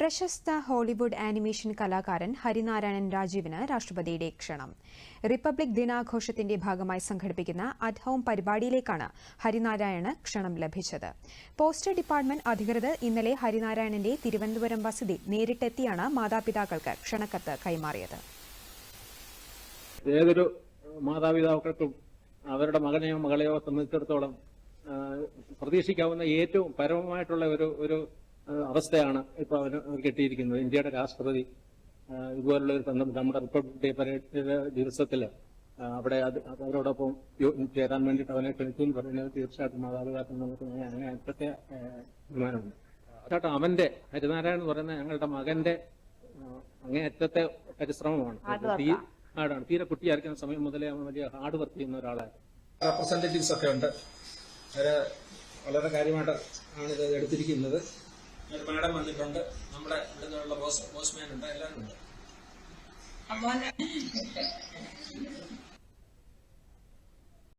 പ്രശസ്ത Hollywood animation കലാകാരൻ ഹരിനാരായണൻ രാജീവിന് രാഷ്ട്രപതിയുടെ ക്ഷണം. റിപ്പബ്ലിക് ദിനാഘോഷത്തിന്റെ ഭാഗമായി സംഘടിപ്പിക്കുന്ന അറ്റ് ഹോം പരിപാടിയിലേക്കാണ് ഹരിനാരായണന് ക്ഷണം ലഭിച്ചത്. പോസ്റ്റ് ഡിപ്പാർട്ട്മെന്റ് അധികൃതർ ഇന്നലെ ഹരിനാരായണന്റെ തിരുവനന്തപുരം വസതി നേരിട്ടെത്തിയാണ് മാതാപിതാക്കൾക്ക് ക്ഷണക്കത്ത് കൈമാറിയത്. ഏതൊരു മാതാപിതാക്കൾക്കും അവരുടെ മകനെയോ മകളെയോ സംബന്ധിച്ചിടത്തോളം പ്രതീക്ഷിക്കാവുന്ന ഏറ്റവും പരമമായിട്ടുള്ള ഒരു അവസ്ഥയാണ് ഇപ്പോൾ അവന് കിട്ടിയിരിക്കുന്നത്. ഇന്ത്യയുടെ രാഷ്ട്രപതി ഇതുപോലുള്ള ഒരു നമ്മുടെ റിപ്പബ്ലിക് ഡേ പരേഡ് ദിവസത്തിൽ അവിടെ അവരോടൊപ്പം ചേരാൻ വേണ്ടിയിട്ട് അവനെ ക്ഷണിച്ചു എന്ന് പറയുന്നത് തീർച്ചയായിട്ടും മാതാപിതാക്കൾ നമുക്ക് അങ്ങനെ പ്രത്യേക തീരുമാനമുണ്ട്. തീർച്ചയായിട്ടും അവന്റെ ഹരിനാരായണൻ എന്ന് പറയുന്ന ഞങ്ങളുടെ മകന്റെ അങ്ങേയറ്റത്തെ പരിശ്രമമാണ്. തീരെ കുട്ടിയായിരിക്കുന്ന സമയം മുതലേ അവൻ വലിയ ഹാർഡ് വർക്ക് ചെയ്യുന്ന ഒരാളാണ്. റെപ്രസെന്റേറ്റീവ്സ് ഒക്കെ ഉണ്ട്. അവര് വളരെ കാര്യമായിട്ട് ആണ് ഇത് എടുത്തിരിക്കുന്നത്. മാഡം വന്നിട്ടുണ്ട്, നമ്മുടെ ഇവിടെ നിന്നുള്ള ബോസ്മാൻ ഉണ്ട്, എല്ലാവരും ഉണ്ട്.